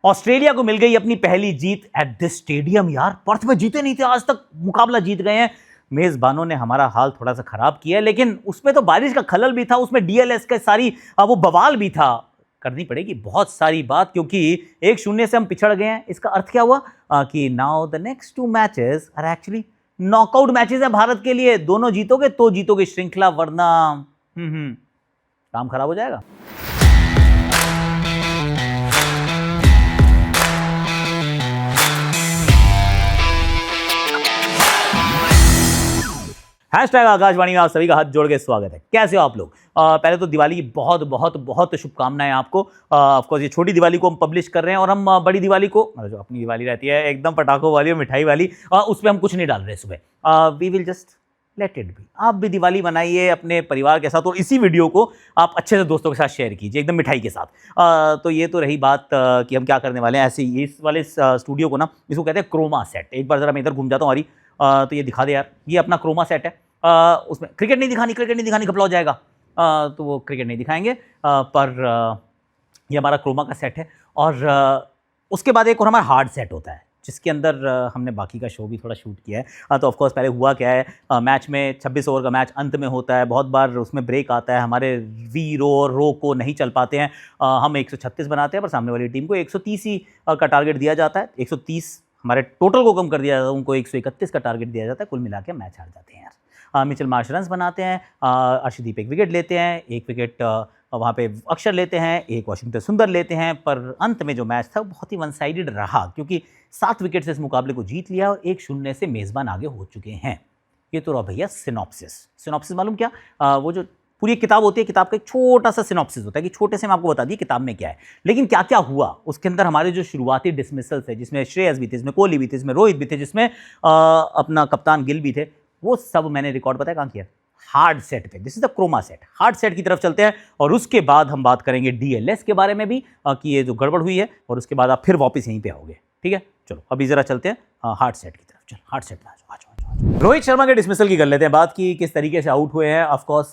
Australia को मिल गई अपनी पहली जीत एट दिस स्टेडियम। यार पर्थ में जीते नहीं थे, आज तक मुकाबला जीत गए हैं। मेजबानों ने हमारा हाल थोड़ा सा खराब किया है, लेकिन उसमें तो बारिश का खलल भी था, उसमें डीएलएस का सारी वो बवाल भी था। करनी पड़ेगी बहुत सारी बात, क्योंकि 1-0 से हम पिछड़ गए हैं। इसका अर्थ क्या हुआ कि now the next 2 matches are actually knockout matches है भारत के लिए। दोनों जीतोगे तो जीतोगे श्रृंखला, वरना काम खराब हो जाएगा। हैशटैग आकाशवाणी में आप सभी का हाथ जोड़ के स्वागत है। कैसे हो आप लोग? पहले तो दिवाली की बहुत बहुत बहुत शुभकामनाएं आपको। ऑफकोर्स ये छोटी दिवाली को हम पब्लिश कर रहे हैं, और हम बड़ी दिवाली को, मतलब जो अपनी दिवाली रहती है एकदम पटाखों वाली और मिठाई वाली, उस पर हम कुछ नहीं डाल रहे सुबह। We will just let it be. आप भी दिवाली बनाइए अपने परिवार के साथ, और इसी वीडियो को आप अच्छे से दोस्तों के साथ शेयर कीजिए एकदम मिठाई के साथ। तो ये तो रही बात कि हम क्या करने वाले हैं। ऐसे ही इस वाले स्टूडियो को ना, इसको कहते हैं क्रोमा सेट। एक बार जरा मैं इधर घूम जाता हूँ हमारी, तो ये दिखा दे यार, ये अपना क्रोमा सेट है। उसमें क्रिकेट नहीं दिखानी घपला हो जाएगा, तो वो क्रिकेट नहीं दिखाएंगे। पर ये हमारा क्रोमा का सेट है। और उसके बाद एक और हमारा हार्ड सेट होता है, जिसके अंदर हमने बाकी का शो भी थोड़ा शूट किया है। तो ऑफकोर्स पहले हुआ क्या है, मैच में 26 ओवर का मैच अंत में होता है, बहुत बार उसमें ब्रेक आता है, हमारे वी रो और रो को नहीं चल पाते हैं। हम 136 बनाते हैं, पर सामने वाली टीम को 130 ही का टारगेट दिया जाता है। 130 हमारे टोटल को कम कर दिया जाता है, उनको 131 का टारगेट दिया जाता है। कुल मिला के मैच हार जाते हैं यार। मिचेल मार्श रन्स बनाते हैं, अर्शदीप एक विकेट लेते हैं, एक विकेट वहाँ पे अक्षर लेते हैं, एक वाशिंगटन सुंदर लेते हैं। पर अंत में जो मैच था बहुत ही वन साइडेड रहा, क्योंकि 7 विकेट से इस मुकाबले को जीत लिया और 1-0 से मेज़बान आगे हो चुके हैं। ये तो रहा भैया सिनॉप्सिस मालूम क्या? वो जो पूरी किताब होती है, किताब का एक छोटा सा सिनॉप्सिस होता है कि छोटे से मैं आपको बता दी किताब में क्या है, लेकिन क्या क्या हुआ उसके अंदर। हमारे जो शुरुआती डिसमिसल्स है, जिसमें श्रेयस भी थे, जिसमें कोहली भी थे, जिसमें रोहित भी थे, जिसमें अपना कप्तान गिल भी थे, वो सब मैंने रिकॉर्ड पता है कहाँ किया? हार्ड सेट पे। This is the chroma set. Hard set की तरफ चलते हैं, और उसके बाद हम बात करेंगे डीएलएस के बारे में भी, कि ये जो गड़बड़ हुई है, और उसके बाद आप फिर वापस यहीं पे आओगे। ठीक है, चलो अभी जरा चलते हैं हार्ड सेट की तरफ। चलो हार्ड सेट में आ जाओ। रोहित शर्मा के डिसमिसल की कर लेते हैं बात, की किस तरीके से आउट हुए हैं। ऑफकोर्स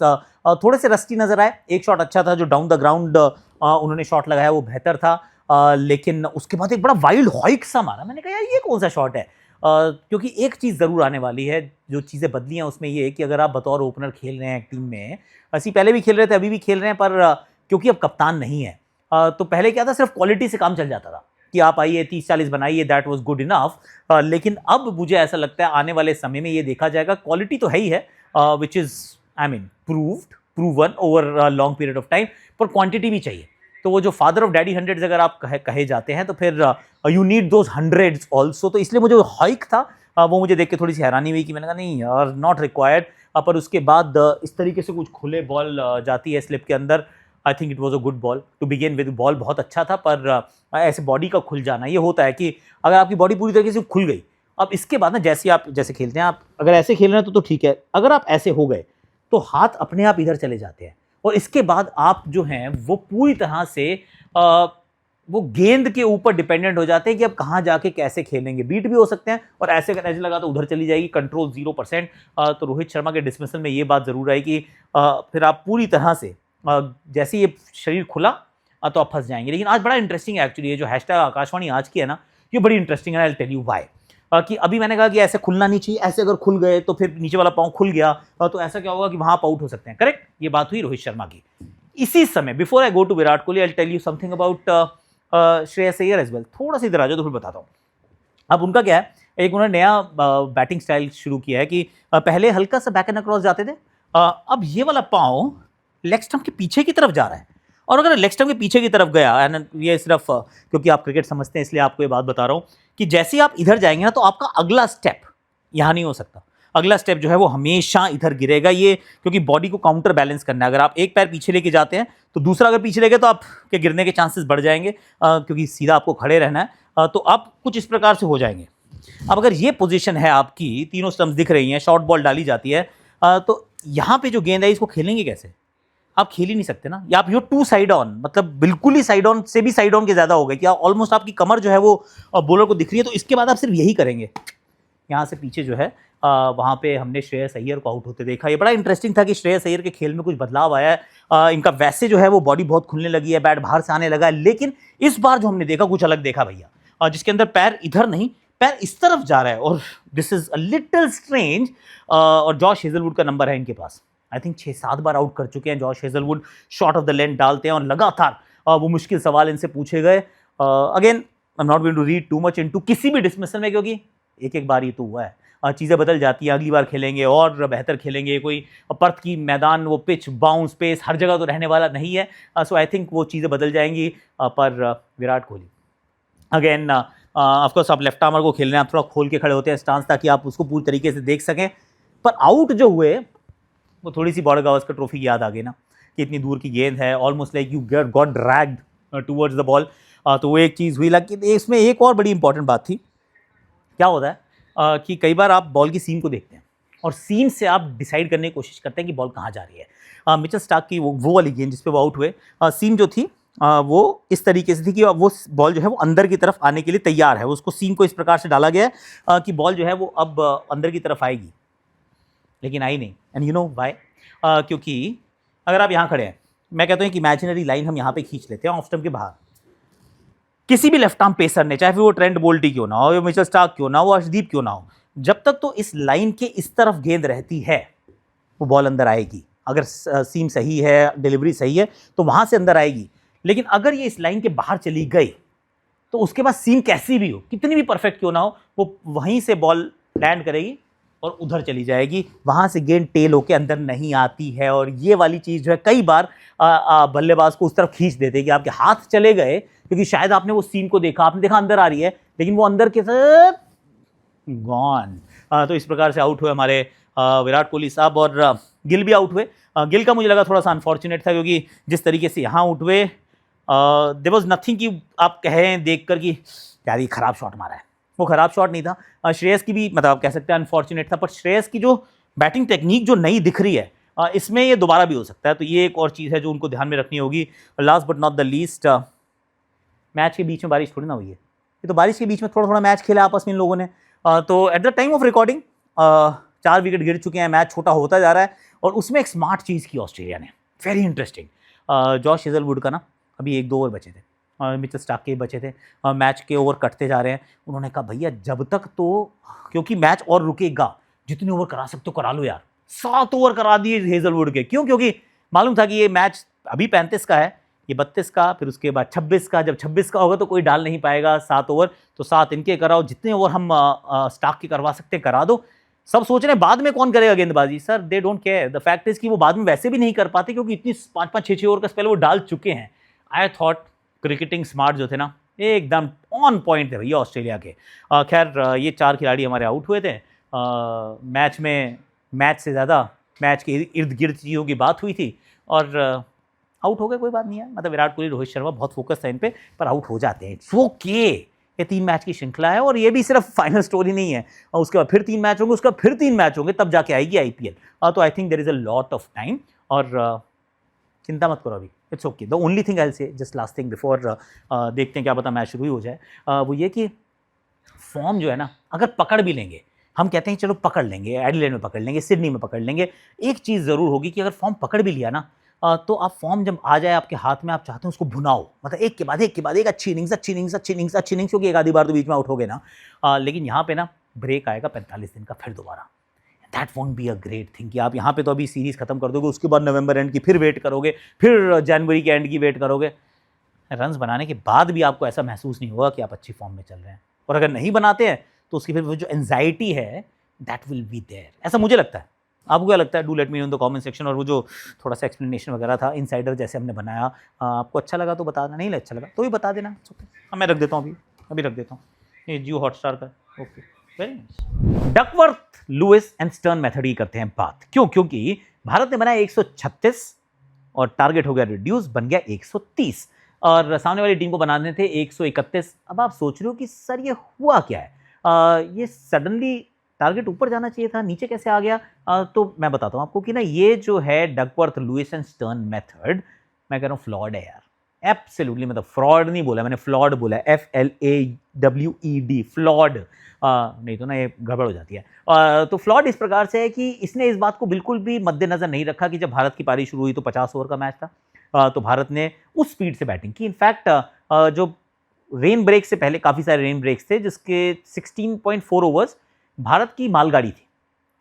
थोड़े से रस्टी नजर आए। एक शॉट अच्छा था, जो डाउन द ग्राउंड उन्होंने शॉट लगाया वो बेहतर था, लेकिन उसके बाद एक बड़ा वाइल्ड हॉइक सा मारा। मैंने कहा यार ये कौन सा शॉट है? क्योंकि एक चीज़ ज़रूर आने वाली है, जो चीज़ें बदली हैं उसमें ये है कि अगर आप बतौर ओपनर खेल रहे हैं एक टीम में, ऐसी पहले भी खेल रहे थे, अभी भी खेल रहे हैं, पर क्योंकि अब कप्तान नहीं है, तो पहले क्या था, सिर्फ क्वालिटी से काम चल जाता था कि आप आइए 30-40 बनाइए, दैट वाज गुड इनफ। लेकिन अब मुझे ऐसा लगता है आने वाले समय में ये देखा जाएगा, क्वालिटी तो है ही है, which is I mean proven over long period of time, पर क्वांटिटी भी चाहिए। तो वो जो फादर ऑफ डैडी हंड्रेड्स अगर आप कहे जाते हैं, तो फिर you need those hundreds also. तो इसलिए मुझे हाइक था, वो मुझे देख के थोड़ी सी हैरानी हुई कि मैंने कहा नहीं यार, नॉट रिक्वायर्ड। पर उसके बाद इस तरीके से कुछ खुले बॉल जाती है स्लिप के अंदर, I think it was a good ball to begin with. Ball बहुत अच्छा था, पर ऐसे बॉडी का खुल जाना, ये होता है कि अगर आपकी बॉडी पूरी तरीके से खुल गई, अब इसके बाद ना जैसे खेलते हैं आप, अगर ऐसे खेल रहे हैं तो ठीक है, अगर आप ऐसे हो गए तो हाथ अपने आप इधर चले जाते हैं, और इसके बाद आप जो हैं वो पूरी तरह से वो गेंद के ऊपर डिपेंडेंट हो जाते हैं कि अब कहाँ जाके कैसे खेलेंगे। बीट भी हो सकते हैं, और ऐसे लगा तो उधर चली जाएगी, कंट्रोल 0%। तो रोहित शर्मा के डिसमिसल में ये बात ज़रूर आई कि फिर आप पूरी तरह से जैसे ये शरीर खुला तो आप फंस जाएंगे। लेकिन आज बड़ा इंटरेस्टिंग है एक्चुअली, ये जो हैशटैग आकाशवाणी आज की है ना, ये बड़ी इंटरेस्टिंग है। I will tell you why. कि अभी मैंने कहा कि ऐसे खुलना नहीं चाहिए, ऐसे अगर खुल गए तो फिर नीचे वाला पाँव खुल गया, तो ऐसा क्या होगा कि वहाँ आप आउट हो सकते हैं। करेक्ट, ये बात हुई रोहित शर्मा की। इसी समय before I go to Virat Kohli, I will tell you something about Shreyas Iyer as well. थोड़ा सा इधर आ जाओ तो फिर बताता हूँ। अब उनका क्या है, एक उन्होंने नया बैटिंग स्टाइल शुरू किया है कि पहले हल्का सा बैक एंड अक्रॉस जाते थे, अब ये वाला पाँव लेग स्टंप के पीछे की तरफ जा रहा है। और अगर लेग स्टंप के पीछे की तरफ गया, एंड ये सिर्फ क्योंकि आप क्रिकेट समझते हैं इसलिए आपको ये बात बता रहा हूँ कि जैसे ही आप इधर जाएंगे ना, तो आपका अगला स्टेप यहाँ नहीं हो सकता। अगला स्टेप जो है वो हमेशा इधर गिरेगा, ये क्योंकि बॉडी को काउंटर बैलेंस करना है। अगर आप एक पैर पीछे लेके जाते हैं तो दूसरा अगर पीछे लेके, तो आपके गिरने के चांसेस बढ़ जाएंगे, क्योंकि सीधा आपको खड़े रहना है। तो आप कुछ इस प्रकार से हो जाएंगे। अब अगर ये पोजीशन है आपकी, तीनों स्टंप्स दिख रही हैं, शॉर्ट बॉल डाली जाती है, तो यहाँ पे जो गेंद है इसको खेलेंगे कैसे? आप खेल ही नहीं सकते ना। या आप यो 2 साइड ऑन, मतलब बिल्कुल ही साइड ऑन से भी साइड ऑन के ज़्यादा हो गए कि ऑलमोस्ट आपकी कमर जो है वो बॉलर को दिख रही है। तो इसके बाद आप सिर्फ यही करेंगे, यहाँ से पीछे जो है वहाँ पे हमने श्रेयस अय्यर को आउट होते देखा। ये बड़ा इंटरेस्टिंग था कि श्रेयस अय्यर के खेल में कुछ बदलाव आया है। इनका वैसे जो है वो बॉडी बहुत खुलने लगी है, बैट बाहर से आने लगा है, लेकिन इस बार जो हमने देखा कुछ अलग देखा भैया, जिसके अंदर पैर इधर नहीं, पैर इस तरफ जा रहा है, और this is a little strange. और जॉश हेजलवुड का नंबर है इनके पास, आई थिंक 6-7 बार आउट कर चुके हैं Josh Hazlewood, short of the length डालते हैं और लगातार वो मुश्किल सवाल इनसे पूछे गए। Again I am not going to read too much into किसी भी डिसमिसल में, क्योंकि एक एक बार ही तो हुआ है, चीज़ें बदल जाती हैं, अगली बार खेलेंगे और बेहतर खेलेंगे। कोई पर्थ की मैदान, वो पिच, बाउंस, पेस हर जगह तो रहने वाला नहीं है, सो आई थिंक वो चीज़ें बदल जाएंगी। पर विराट कोहली अगेन, ऑफकोर्स आप लेफ्ट आर्मर को खेलने आप थोड़ा खोल के खड़े होते हैं स्टांस, ताकि आप उसको पूरी तरीके से देख सकें। पर आउट जो हुए वो थोड़ी सी बॉर्डर गावस्कर ट्रॉफी की याद आ गई ना, कि इतनी दूर की गेंद है, almost like you got dragged towards the ball. तो वो एक चीज़ हुई। लेकिन इसमें एक और बड़ी इंपॉर्टेंट बात थी, क्या होता है कि कई बार आप बॉल की सीम को देखते हैं और सीम से आप डिसाइड करने की कोशिश करते हैं कि बॉल कहाँ जा रही है। मिचेल स्टार्क की वो वाली गेंद जिस पे वो आउट हुए, सीम जो थी वो इस तरीके से थी कि वो बॉल जो है वो अंदर की तरफ आने के लिए तैयार है, उसको सीम को इस प्रकार से डाला गया है कि बॉल जो है वो अब अंदर की तरफ आएगी, लेकिन आई नहीं। And you know why? क्योंकि अगर आप यहाँ खड़े हैं, मैं कहता हूँ कि इमेजिनरी लाइन हम यहाँ पे खींच लेते हैं ऑफ स्टंप के बाहर, किसी भी लेफ्ट आर्म पेसर ने, चाहे फिर वो ट्रेंट बोल्ट ही क्यों ना हो, मिचेल स्टार्क क्यों ना हो, अर्शदीप क्यों ना हो, जब तक तो इस लाइन के इस तरफ गेंद रहती है वो बॉल अंदर आएगी। अगर सीम सही है, डिलीवरी सही है, तो वहां से अंदर आएगी। लेकिन अगर ये इस लाइन के बाहर चली गई तो उसके बाद सीम कैसी भी हो, कितनी भी परफेक्ट क्यों ना हो, वो वहीं से बॉल लैंड करेगी और उधर चली जाएगी, वहां से गेंद टेल होके अंदर नहीं आती है। और ये वाली चीज़ जो है कई बार बल्लेबाज को उस तरफ खींच देते हैं कि आपके हाथ चले गए, क्योंकि शायद आपने वो सीम को देखा, आपने देखा अंदर आ रही है, लेकिन वो अंदर के साथ गॉन। तो इस प्रकार से आउट हुए हमारे विराट कोहली साहब, और गिल भी आउट हुए। गिल का मुझे लगा थोड़ा सा अनफॉर्चुनेट था, क्योंकि जिस तरीके से यहाँ आउट हुए, देयर वाज नथिंग कि आप कहें देखकर कि यार ये खराब शॉट मारा है, वो खराब शॉट नहीं था। श्रेयस की भी मतलब आप कह सकते हैं अनफॉर्चुनेट था, पर श्रेयस की जो बैटिंग टेक्निक जो नई दिख रही है, इसमें ये दोबारा भी हो सकता है, तो ये एक और चीज़ है जो उनको ध्यान में रखनी होगी। Last but not the least, match के बीच में बारिश थोड़ी ना हुई है, ये तो बारिश के बीच में थोड़ा थोड़ा मैच खेला आपस में इन लोगों ने। तो at the time of recording 4 wicket गिर चुके हैं, मैच छोटा होता जा रहा है, और उसमें एक स्मार्ट चीज़ की ऑस्ट्रेलिया ने, वेरी इंटरेस्टिंग। जॉश हेजलवुड का ना अभी 1-2 ओवर बचे थे, मिचेल स्टार्क के बचे थे, मैच के ओवर कटते जा रहे हैं। उन्होंने कहा भैया जब तक तो, क्योंकि मैच और रुकेगा, जितने ओवर करा सकते हो करा लो यार। 7 ओवर करा दिए हेजलवुड के, क्यों? क्योंकि मालूम था कि ये मैच अभी 35 का है, ये 32 का, फिर उसके बाद 26 का, जब 26 का होगा तो कोई डाल नहीं पाएगा 7 ओवर, तो 7 इनके कराओ, जितने ओवर हम स्टार्क के करवा सकते हैं करा दो। सब सोच रहे हैं बाद में कौन करेगा गेंदबाजी, sir they don't care, the fact is कि वो बाद में वैसे भी नहीं कर पाते, क्योंकि इतनी 5-5, 6-6 ओवर का स्पेल वो डाल चुके हैं। आई थॉट क्रिकेटिंग स्मार्ट जो थे ना, एकदम ऑन पॉइंट थे भैया ऑस्ट्रेलिया के। खैर ये 4 खिलाड़ी हमारे आउट हुए थे मैच में, मैच से ज़्यादा मैच के इर्द गिर्द चीज़ों की बात हुई थी, और आउट हो गए, कोई बात नहीं है। मतलब विराट कोहली, रोहित शर्मा बहुत फोकस था इन पे, पर आउट हो जाते हैं, इट्स ओके। ये 3 मैच की श्रृंखला है, और ये भी सिर्फ फाइनल स्टोरी नहीं है, और उसके बाद फिर 3 मैच होंगे, उसके बाद फिर 3 मैच होंगे, तब जाके आएगी IPL। तो I think there is a lot of time, और चिंता मत करो अभी, it's okay. The only thing I will say, just last thing before देखते हैं क्या पता मैच शुरू ही हो जाए, वो ये कि फॉर्म जो है ना, अगर पकड़ भी लेंगे, हम कहते हैं चलो पकड़ लेंगे, एडिलेड में पकड़ लेंगे, सिडनी में पकड़ लेंगे, एक चीज़ ज़रूर होगी कि अगर फॉर्म पकड़ भी लिया ना, तो आप फॉर्म जब आ जाए आपके हाथ में, आप चाहते हैं उसको भुनाओ, मतलब एक के बाद एक अच्छी इनिंग्स, क्योंकि एक आधी बार तो बीच में आउट हो गए ना, लेकिन यहाँ पे ना ब्रेक आएगा 45 दिन का फिर दोबारा। That won't be a great thing कि आप यहाँ पे तो अभी सीरीज़ खत्म कर दोगे, उसके बाद नवंबर एंड की फिर वेट करोगे, फिर जनवरी के एंड की वेट करोगे। रन्स बनाने के बाद भी आपको ऐसा महसूस नहीं होगा कि आप अच्छी फॉर्म में चल रहे हैं, और अगर नहीं बनाते हैं तो उसकी फिर वो जो एंजाइटी है दैट विल बी देयर, ऐसा मुझे लगता है। आपको क्या लगता है? Do let me no in the comment section. और वो जो थोड़ा सा एक्सप्लेनेशन वगैरह था, इनसाइडर जैसे हमने बनाया, आपको अच्छा लगा तो बता देना, नहीं अच्छा लगा तो भी बता देना। मैं रख देता हूँ, अभी रख देता हूँ ये जियो हॉटस्टार का। Okay, very nice. Duckworth, Lewis and Stern method की करते हैं बात। क्यों? क्योंकि भारत ने बनाया 136 और टारगेट हो गया रिड्यूस, बन गया 130, और सामने वाली टीम को बनाने थे 131। अब आप सोच रहे हो कि सर ये हुआ क्या है, ये सडनली टारगेट ऊपर जाना चाहिए था, नीचे कैसे आ गया? तो मैं बताता हूँ आपको कि ना, ये जो है Duckworth, Lewis and Stern method, मैं कह रहा हूँ फ्लॉड है यार, एब्सोल्युटली। मतलब फ्रॉड नहीं बोला मैंने, फ्लॉड बोला, FLAWD WED, फ्लॉड, नहीं तो ना ये गड़बड़ हो जाती है। तो फ्लॉड इस प्रकार से है कि इसने इस बात को बिल्कुल भी मद्देनजर नहीं रखा कि जब भारत की पारी शुरू हुई तो 50 ओवर का मैच था, तो भारत ने उस स्पीड से बैटिंग की। इनफैक्ट जो रेन ब्रेक से पहले काफ़ी सारे रेन ब्रेक्स थे जिसके 16.4 ओवर्स भारत की मालगाड़ी थी।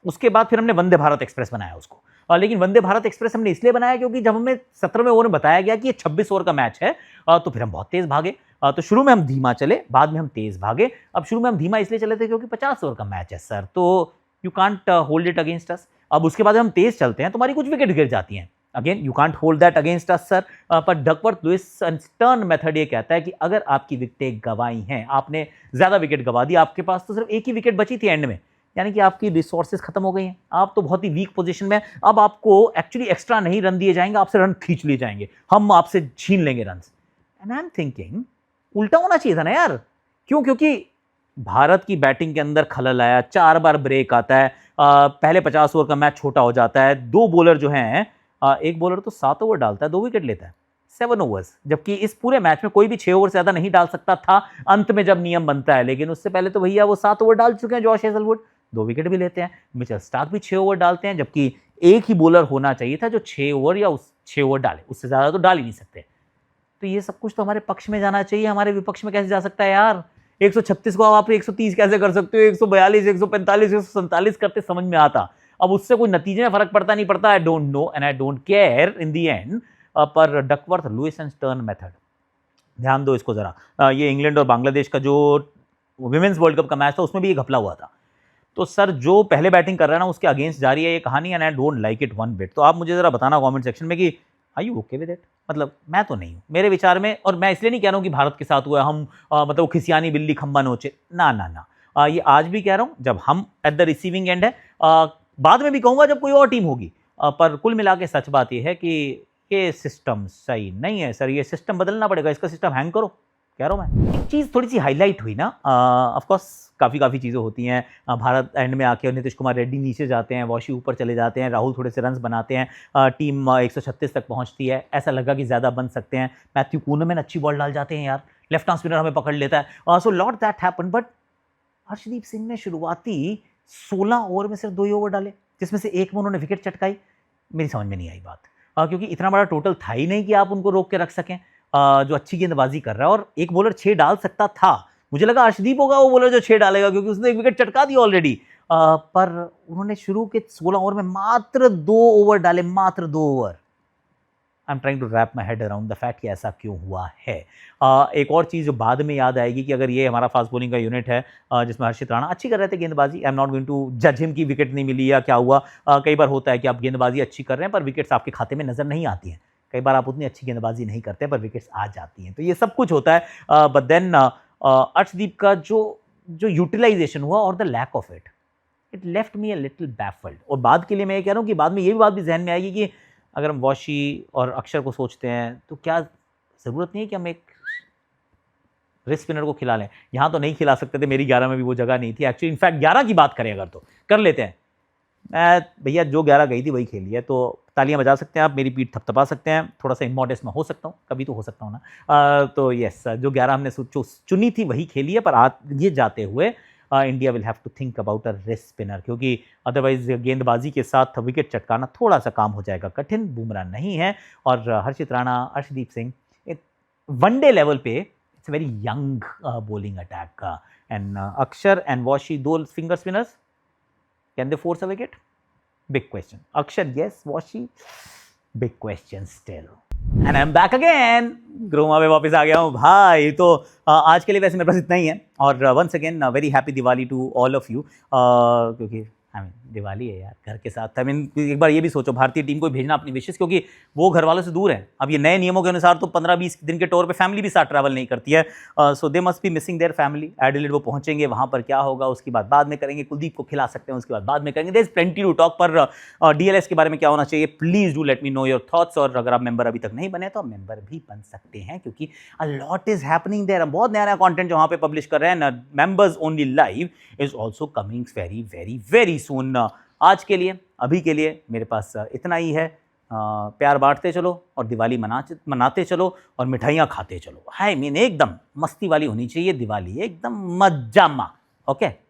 उसके बाद फिर हमने वंदे भारत एक्सप्रेस बनाया उसको, लेकिन वंदे भारत एक्सप्रेस हमने इसलिए बनाया क्योंकि जब हमें 17वें ओवर में बताया गया कि ये 26 ओवर का मैच है, तो फिर हम बहुत तेज भागे। तो शुरू में हम धीमा चले, बाद में हम तेज भागे। अब शुरू में हम धीमा इसलिए चले थे क्योंकि 50 ओवर का मैच है सर, तो you can't hold it against us. अब उसके बाद हम तेज चलते हैं तो हमारी कुछ विकेट गिर जाती हैं। Again you can't hold that against us sir. पर Duckworth Lewis and Stern method ये कहता है कि अगर आपकी विकेटें गंवाई हैं, आपने ज्यादा विकेट गंवा दी, आपके पास तो सिर्फ एक ही विकेट बची थी एंड में, यानी कि आपकी रिसोर्सेज खत्म हो गई हैं, आप तो बहुत ही वीक पोजीशन में, अब आपको एक्चुअली एक्स्ट्रा नहीं रन दिए जाएंगे, आपसे रन खींच लिए जाएंगे, हम आपसे छीन लेंगे run. And I am thinking उल्टा होना चाहिए था ना यार। क्यों? क्योंकि भारत की बैटिंग के अंदर खलल आया, 4 बार ब्रेक आता है, पहले 50 ओवर का मैच छोटा हो जाता है, 2 बॉलर जो हैं, एक बॉलर तो 7 ओवर डालता है, 2 विकेट लेता है, 7 ओवर्स, जबकि इस पूरे मैच में कोई भी 6 ओवर से ज्यादा नहीं डाल सकता था अंत में जब नियम बनता है, लेकिन उससे पहले तो भैया वो 7 ओवर डाल चुके हैं। जॉश हेजलवुड 2 विकेट भी लेते हैं, मिचेल स्टार्क भी 6 ओवर डालते हैं, जबकि एक ही बॉलर होना चाहिए था जो 6 ओवर या 6 ओवर डाले, उससे ज्यादा तो डाल ही नहीं सकते। तो ये सब कुछ तो हमारे पक्ष में जाना चाहिए, हमारे विपक्ष में कैसे जा सकता है यार? 136 को आप 130 कैसे कर सकते हो? 142, 145, 147 करते समझ में आता। अब उससे कोई नतीजे में फर्क पड़ता नहीं पड़ता, I don't know and I don't care in the end. पर Duckworth Lewis and Stern method, ध्यान दो इसको जरा। ये इंग्लैंड और बांग्लादेश का जो विमेंस वर्ल्ड कप का मैच था उसमें भी ये घपला हुआ था। तो सर जो पहले बैटिंग कर रहा है ना उसके अगेंस्ट जा रही है ये कहानी, and I don't like it one bit. तो आप मुझे जरा बताना कमेंट सेक्शन में कि are you okay with it? मतलब मैं तो नहीं हूं, मेरे विचार में, और मैं इसलिए नहीं कह रहा हूं कि भारत के साथ हुआ हम मतलब खिसियानी बिल्ली खंबा नोचे, ना ना ना। ये आज भी कह रहा हूं जब हम एट द रिसीविंग एंड है, बाद में भी कहूंगा जब कोई और टीम होगी। पर कुल मिला के सच बात यह है कि ये सिस्टम सही नहीं है सर, ये सिस्टम बदलना पड़ेगा, इसका सिस्टम हैंग करो, कह रहा हूं मैं। एक चीज़ थोड़ी सी हाईलाइट हुई ना, ऑफ कोर्स काफ़ी चीज़ें होती हैं। भारत एंड में आके नीतीश कुमार रेड्डी नीचे जाते हैं, वॉशी ऊपर चले जाते हैं, राहुल थोड़े से रन्स बनाते हैं, टीम 136 तक पहुंचती है, ऐसा लगा कि ज़्यादा बन सकते हैं। मैथ्यू कूनमैन अच्छी बॉल डाल जाते हैं यार, लेफ्ट आर्म स्पिनर हमें पकड़ लेता है, so lot that happen. But Harshdeep Singh ने शुरुआती 16 ओवर में सिर्फ 2 ही ओवर डाले, जिसमें से एक में उन्होंने विकेट चटकाई। मेरी समझ में नहीं आई बात, क्योंकि इतना बड़ा टोटल था ही नहीं कि आप उनको रोक के रख सकें, जो अच्छी गेंदबाजी कर रहा है। और एक बॉलर 6 डाल सकता था, मुझे लगा अर्शदीप होगा वो बॉलर जो 6 डालेगा क्योंकि उसने एक विकेट चटका दी ऑलरेडी, पर उन्होंने शुरू के 16 ओवर में मात्र 2 ओवर डाले, मात्र 2 over. I am trying to wrap my head around the fact कि ऐसा क्यों हुआ है। एक और चीज़ जो बाद में याद आएगी कि अगर ये हमारा फास्ट बॉलिंग का यूनिट है जिसमें हर्षित राणा अच्छी कर रहे थे गेंदबाजी, I am not going to जज हिम की विकेट नहीं मिली या क्या हुआ। कई बार होता है कि आप गेंदबाजी अच्छी कर रहे हैं पर विकेट्स आपके खाते में नजर नहीं आती हैं, कई बार आप उतनी अच्छी गेंदबाजी नहीं करते पर विकेट्स आ जाती हैं, तो ये सब कुछ होता है। बट देन अर्शदीप का जो यूटिलाइजेशन हुआ और the lack of it left me a little baffled. और बाद के लिए मैं ये कह रहा हूँ कि बाद में ये भी बात भी जहन में आएगी कि अगर हम वॉशी और अक्षर को सोचते हैं तो क्या ज़रूरत नहीं है कि हम एक रिस्ट स्पिनर को खिला लें? यहाँ तो नहीं खिला सकते थे, मेरी 11 में भी वो जगह नहीं थी एक्चुअली। इनफैक्ट 11 की बात करें अगर तो कर लेते हैं, मैं भैया जो 11 गई थी वही खेली है, तो तालियां बजा सकते हैं आप, मेरी पीठ थपथपा सकते हैं, थोड़ा सा इमोडेस्ट में हो सकता हूँ, कभी तो हो सकता हूँ ना। तो यस, जो 11 हमने चुनी थी वही खेली है, पर आज ये जाते हुए India will have to think about a wrist spinner, क्योंकि अदरवाइज गेंदबाजी के साथ विकेट चटकाना थोड़ा सा काम हो जाएगा कठिन। बुमराह नहीं है और हर्षित राणा, अर्शदीप सिंह, एक वनडे लेवल पे it's very young bowling attack. And Akshar and Washi, 2 finger spinners, can they force a wicket? Big question. Akshar, yes. Washi, big question still. And I'm back again. Groma में वापस आ गया हूँ भाई। तो आज के लिए वैसे मेरे पास इतना ही है, और once again very happy Diwali to all of you, क्योंकि दिवाली है यार घर के साथ। एक बार ये भी सोचो, भारतीय टीम को भेजना अपनी विशेष, क्योंकि वो घर वालों से दूर है। अब ये नए नियमों के अनुसार तो 15-20 दिन के टूर पे फैमिली भी साथ ट्रैवल नहीं करती है, so they must be missing their family. Adelaide वो पहुंचेंगे, वहाँ पर क्या होगा उसकी बात बाद में करेंगे, कुलदीप को खिला सकते हैं उसके बाद में करेंगे, there is plenty to talk. पर DLS के बारे में क्या होना चाहिए, please do let me know your thoughts. और अगर आप मेंबर अभी तक नहीं बने तो आप मेंबर भी बन सकते हैं, क्योंकि a lot is happening there. हम बहुत नया कॉन्टेंट जो वहाँ पे पब्लिश कर रहे हैं, members only live is also coming very very very soon. आज के लिए, अभी के लिए मेरे पास इतना ही है। प्यार बांटते चलो और दिवाली मनाते चलो और मिठाइयाँ खाते चलो। आई मीन एकदम मस्ती वाली होनी चाहिए दिवाली, एकदम मज्जामा। ओके।